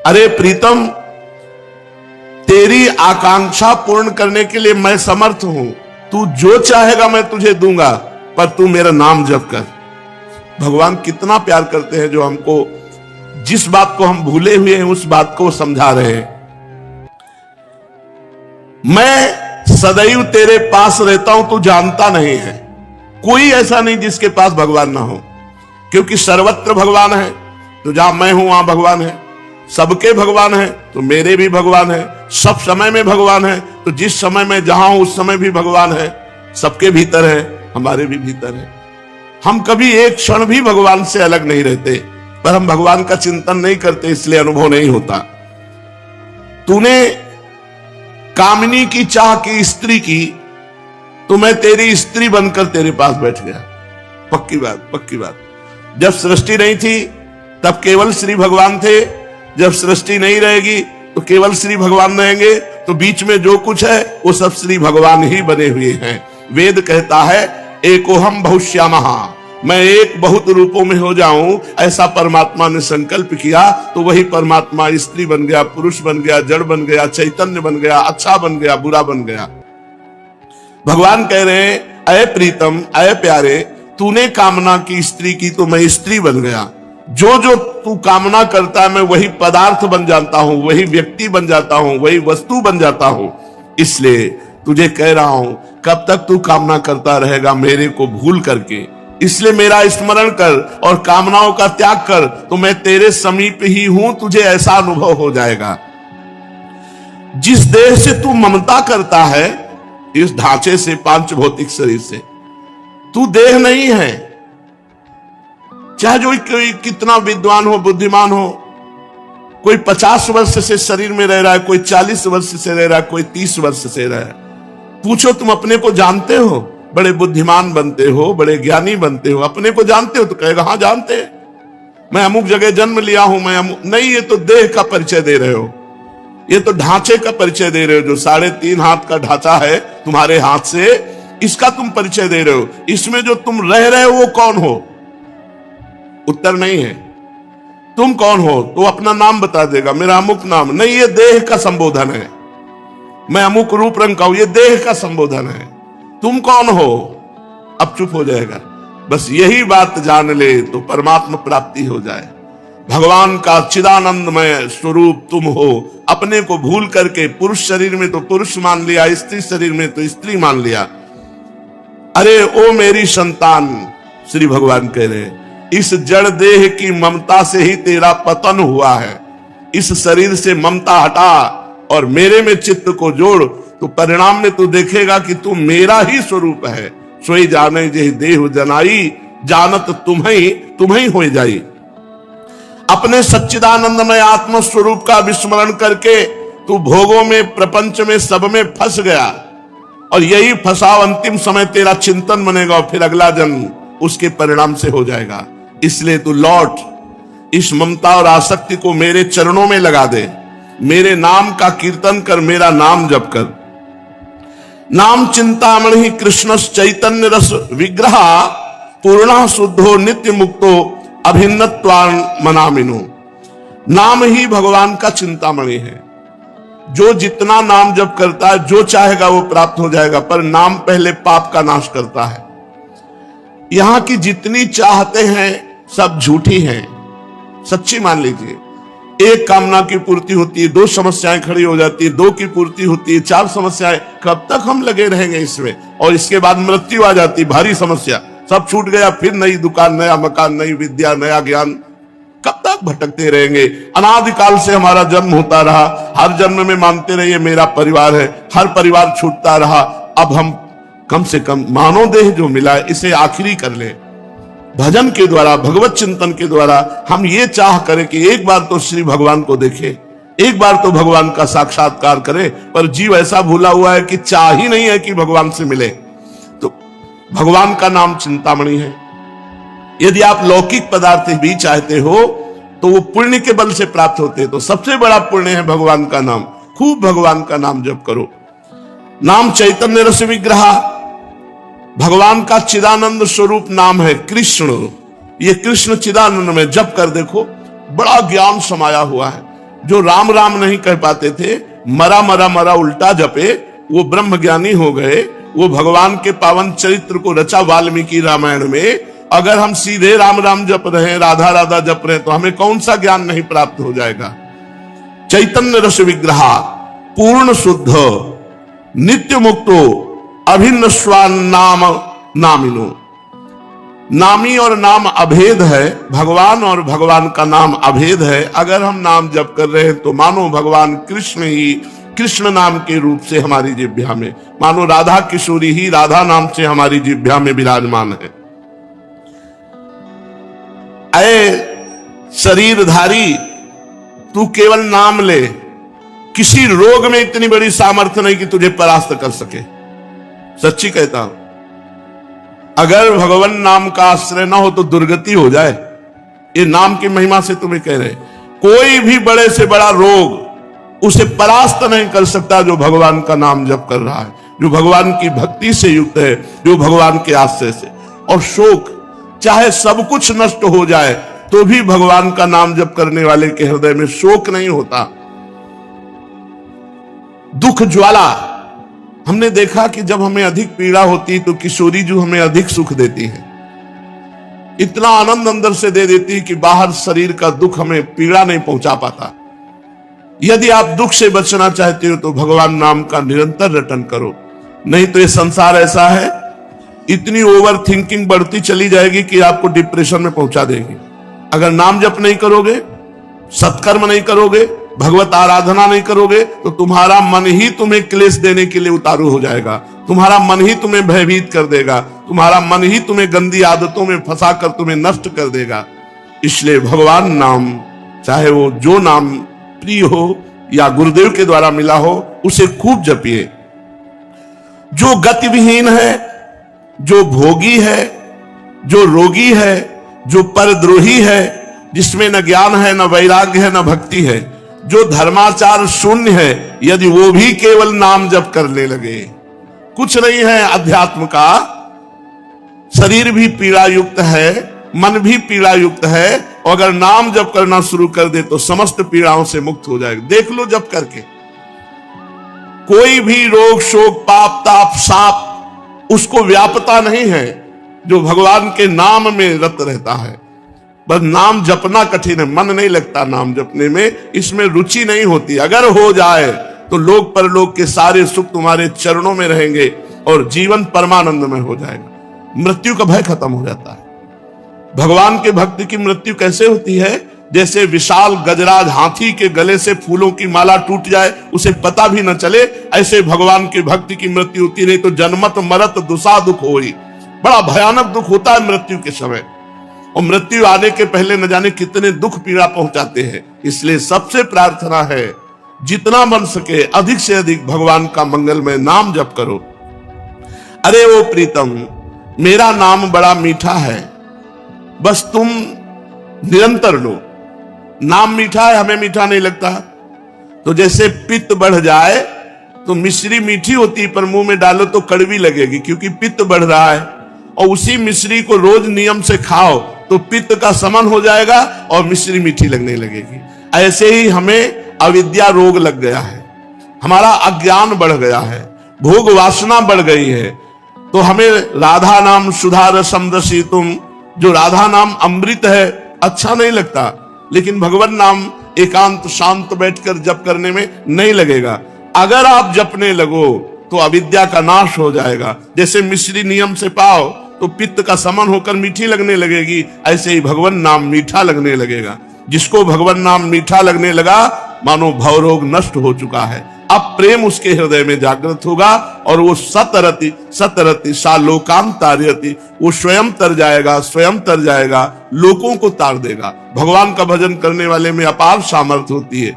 अरे प्रीतम, तेरी आकांक्षा पूर्ण करने के लिए मैं समर्थ हूं। तू जो चाहेगा मैं तुझे दूंगा, पर तू मेरा नाम जप कर। भगवान कितना प्यार करते हैं, जो हमको जिस बात को हम भूले हुए हैं उस बात को समझा रहे हैं। मैं सदैव तेरे पास रहता हूं, तू जानता नहीं है। कोई ऐसा नहीं जिसके पास भगवान ना हो, क्योंकि सर्वत्र भगवान है। तो जहां मैं हूं वहां भगवान है, सबके भगवान है तो मेरे भी भगवान है, सब समय में भगवान है। तो जिस समय में जहां हूं उस समय भी भगवान है, सबके भीतर है, हमारे भी भीतर है। हम कभी एक क्षण भी भगवान से अलग नहीं रहते, पर हम भगवान का चिंतन नहीं करते, इसलिए अनुभव नहीं होता। तूने कामिनी की चाह की स्त्री की, तो मैं तेरी स्त्री बनकर तेरे पास बैठ गया। पक्की बात, पक्की बात। जब सृष्टि नहीं थी तब केवल श्री भगवान थे, जब सृष्टि नहीं रहेगी तो केवल श्री भगवान रहेंगे। तो बीच में जो कुछ है वो सब श्री भगवान ही बने हुए हैं। वेद कहता है एकोहम बहुश्यामः, मैं एक बहुत रूपों में हो जाऊं, ऐसा परमात्मा ने संकल्प किया। तो वही परमात्मा स्त्री बन गया, पुरुष बन गया, जड़ बन गया, चैतन्य बन गया, अच्छा बन गया, बुरा बन गया। भगवान कह रहे हैं अय प्रीतम, अय प्यारे, तूने कामना की स्त्री की तो मैं स्त्री बन गया। जो जो तू कामना करता है मैं वही पदार्थ बन जाता हूं, वही व्यक्ति बन जाता हूं, वही वस्तु बन जाता हूं। इसलिए तुझे कह रहा हूं, कब तक तू कामना करता रहेगा मेरे को भूल करके? इसलिए मेरा स्मरण कर और कामनाओं का त्याग कर, तो मैं तेरे समीप ही हूं, तुझे ऐसा अनुभव हो जाएगा। जिस देह से तू ममता करता है, इस ढांचे से, पांच भौतिक शरीर से, तू देह नहीं है। चाहे जो कोई कितना विद्वान हो, बुद्धिमान हो, कोई 50 वर्ष से शरीर में रह रहा है, कोई 40 वर्ष से रह रहा है, कोई 30 वर्ष से रह रहा है। पूछो तुम अपने को जानते हो? बड़े बुद्धिमान बनते हो, बड़े ज्ञानी बनते हो, अपने को जानते हो? तो कहेगा हाँ जानते हैं, मैं अमुक जगह जन्म लिया हूं, मैं अमुक। नहीं, ये तो देह का परिचय दे रहे हो, ये तो ढांचे का परिचय दे रहे हो। जो 3.5 हाथ का ढांचा है तुम्हारे हाथ से, इसका तुम परिचय दे रहे हो। इसमें जो तुम रह रहे हो वो कौन हो? उत्तर नहीं है। तुम कौन हो? तो अपना नाम बता देगा, मेरा अमुक नाम। नहीं, ये देह का संबोधन है। मैं अमुक रूप रंग का हूं, ये देह का संबोधन है। तुम कौन हो? अब चुप हो जाएगा। बस यही बात जान ले तो परमात्मा प्राप्ति हो जाए। भगवान का चिदानंदमय स्वरूप तुम हो। अपने को भूल करके पुरुष शरीर में तो पुरुष मान लिया, स्त्री शरीर में तो स्त्री मान लिया। अरे ओ मेरी संतान, श्री भगवान कह रहे हैं, इस जड़ देह की ममता से ही तेरा पतन हुआ है। इस शरीर से ममता हटा और मेरे में चित्त को जोड़, तो परिणाम में तू देखेगा कि तू मेरा ही स्वरूप है। सोई जाने जेहि देह जनाई, जानत तुम्हें हो जाई। अपने सच्चिदानंदमय आत्म स्वरूप का विस्मरण करके तू भोगों में, प्रपंच में, सब में फंस गया। और यही फंसाव अंतिम समय तेरा चिंतन बनेगा और फिर अगला जन्म उसके परिणाम से हो जाएगा। इसलिए तू लौट, इस ममता और आसक्ति को मेरे चरणों में लगा दे। मेरे नाम का कीर्तन कर, मेरा नाम जप कर। नाम चिंतामणि कृष्ण चैतन्य रस विग्रह, पूर्ण शुद्धो नित्य मुक्तो अभिन्नत्वान मनामिनो। नाम ही भगवान का चिंतामणि है। जो जितना नाम जप करता है, जो चाहेगा वो प्राप्त हो जाएगा। पर नाम पहले पाप का नाश करता है। यहां की जितनी चाहते हैं सब झूठी हैं, सच्ची मान लीजिए। एक कामना की पूर्ति होती है, 2 समस्याएं खड़ी हो जाती है, 2 की पूर्ति होती है, 4 समस्याएं। कब तक हम लगे रहेंगे इसमें? और इसके बाद मृत्यु आ जाती, भारी समस्या, सब छूट गया, फिर नई दुकान, नया मकान, नई विद्या, नया ज्ञान। कब तक भटकते रहेंगे? अनादिकाल से हमारा जन्म होता रहा, हर जन्म में मानते रहिए मेरा परिवार है, हर परिवार छूटता रहा। अब हम कम से कम मानव देह जो मिला है इसे आखिरी कर ले। भजन के द्वारा, भगवत चिंतन के द्वारा हम ये चाह करें कि एक बार तो श्री भगवान को देखें, एक बार तो भगवान का साक्षात्कार करें। पर जीव ऐसा भूला हुआ है कि चाह ही नहीं है कि भगवान से मिले। तो भगवान का नाम चिंतामणि है। यदि आप लौकिक पदार्थ भी चाहते हो तो वो पुण्य के बल से प्राप्त होते हैं। तो सबसे बड़ा पुण्य है भगवान का नाम। खूब भगवान का नाम जप करो। नाम चैतन्य रस विग्रह, भगवान का चिदानंद स्वरूप नाम है कृष्ण। ये कृष्ण चिदानंद में जप कर देखो, बड़ा ज्ञान समाया हुआ है। जो राम राम नहीं कह पाते थे, मरा मरा मरा उल्टा जपे, वो ब्रह्म ज्ञानी हो गए। वो भगवान के पावन चरित्र को रचा वाल्मीकि रामायण में। अगर हम सीधे राम राम जप रहे हैं, राधा राधा जप रहे हैं, तो हमें कौन सा ज्ञान नहीं प्राप्त हो जाएगा। चैतन्य रस विग्रहा पूर्ण शुद्ध नित्य मुक्तो अभिन्न स्वान नाम नामिनो। नामी और नाम अभेद है, भगवान और भगवान का नाम अभेद है। अगर हम नाम जप कर रहे हैं तो मानो भगवान कृष्ण ही कृष्ण नाम के रूप से हमारी जिह्वा में, मानो राधा किशोरी ही राधा नाम से हमारी जिह्वा में विराजमान है। अये शरीरधारी, तू केवल नाम ले, किसी रोग में इतनी बड़ी सामर्थ्य नहीं कि तुझे परास्त कर सके। सच्ची कहता हूं, अगर भगवान नाम का आश्रय ना हो तो दुर्गति हो जाए। ये नाम की महिमा से तुम्हें कह रहे, कोई भी बड़े से बड़ा रोग उसे परास्त नहीं कर सकता जो भगवान का नाम जप कर रहा है, जो भगवान की भक्ति से युक्त है, जो भगवान के आश्रय से। और शोक, चाहे सब कुछ नष्ट हो जाए तो भी भगवान का नाम जप करने वाले के हृदय में शोक नहीं होता। दुख ज्वाला, हमने देखा कि जब हमें अधिक पीड़ा होती तो किशोरी जो हमें अधिक सुख देती है, इतना आनंद अंदर से दे देती है कि बाहर शरीर का दुख हमें पीड़ा नहीं पहुंचा पाता। यदि आप दुख से बचना चाहते हो तो भगवान नाम का निरंतर रटन करो, नहीं तो ये संसार ऐसा है, इतनी ओवर थिंकिंग बढ़ती चली जाएगी कि आपको डिप्रेशन में पहुंचा देगी। अगर नाम जप नहीं करोगे, सत्कर्म नहीं करोगे, भगवत आराधना नहीं करोगे, तो तुम्हारा मन ही तुम्हें क्लेश देने के लिए उतारू हो जाएगा। तुम्हारा मन ही तुम्हें भयभीत कर देगा, तुम्हारा मन ही तुम्हें गंदी आदतों में फंसा कर तुम्हें नष्ट कर देगा। इसलिए भगवान नाम, चाहे वो जो नाम प्रिय हो या गुरुदेव के द्वारा मिला हो, उसे खूब जपिए। जो गतिविहीन है, जो भोगी है, जो रोगी है, जो परद्रोही है, जिसमें न ज्ञान है, न वैराग्य है, न भक्ति है, जो धर्माचार शून्य है, यदि वो भी केवल नाम जप करने लगे, कुछ नहीं है अध्यात्म का, शरीर भी पीड़ा युक्त है, मन भी पीड़ा युक्त है, और अगर नाम जप करना शुरू कर दे तो समस्त पीड़ाओं से मुक्त हो जाएगा। देख लो जप करके, कोई भी रोग शोक पाप ताप साप उसको व्यापता नहीं है जो भगवान के नाम में रत रहता है। बस नाम जपना कठिन है, मन नहीं लगता नाम जपने में, इसमें रुचि नहीं होती। अगर हो जाए तो लोक परलोक के सारे सुख तुम्हारे चरणों में रहेंगे और जीवन परमानंद में हो जाएगा। मृत्यु का भय खत्म हो जाता है। भगवान के भक्त की मृत्यु कैसे होती है? जैसे विशाल गजराज हाथी के गले से फूलों की माला टूट जाए, उसे पता भी न चले, ऐसे भगवान के भक्त की मृत्यु होती। नहीं तो जन्मत मरत दुसा दुख होई, बड़ा भयानक दुख होता है मृत्यु के समय, और मृत्यु आने के पहले न जाने कितने दुख पीड़ा पहुंचाते हैं। इसलिए सबसे प्रार्थना है, जितना बन सके अधिक से अधिक भगवान का मंगलमय नाम जप करो। अरे वो प्रीतम, मेरा नाम बड़ा मीठा है, बस तुम निरंतर लो। नाम मीठा है, हमें मीठा नहीं लगता। तो जैसे पित्त बढ़ जाए तो मिश्री मीठी होती है, पर मुंह में डालो तो कड़वी लगेगी क्योंकि पित्त बढ़ रहा है। और उसी मिश्री को रोज नियम से खाओ तो पित्त का समन हो जाएगा और मिश्री मीठी लगने लगेगी। ऐसे ही हमें अविद्या रोग लग गया है, हमारा अज्ञान बढ़ गया है, भोग वासना बढ़ गई है। तो हमें राधा नाम सुधा रसम रसी तुम, जो राधा नाम अमृत है, अच्छा नहीं लगता, लेकिन भगवान नाम एकांत शांत बैठकर जप करने में नहीं लगेगा। अगर आप जपने लगो तो अविद्या का नाश हो जाएगा। जैसे मिश्री नियम से पाओ तो पित्त का समन होकर मीठी लगने लगेगी, ऐसे ही भगवान नाम मीठा लगने लगेगा। जिसको भगवान नाम मीठा लगने लगा, मानो भवरोग नष्ट हो चुका है। अब प्रेम उसके हृदय में जागृत होगा और वो सतरति सतरति सा लोकांत तारयति, वो स्वयं तर जाएगा, स्वयं तर जाएगा, लोगों को तार देगा। भगवान का भजन करने वाले में अपार सामर्थ्य होती है।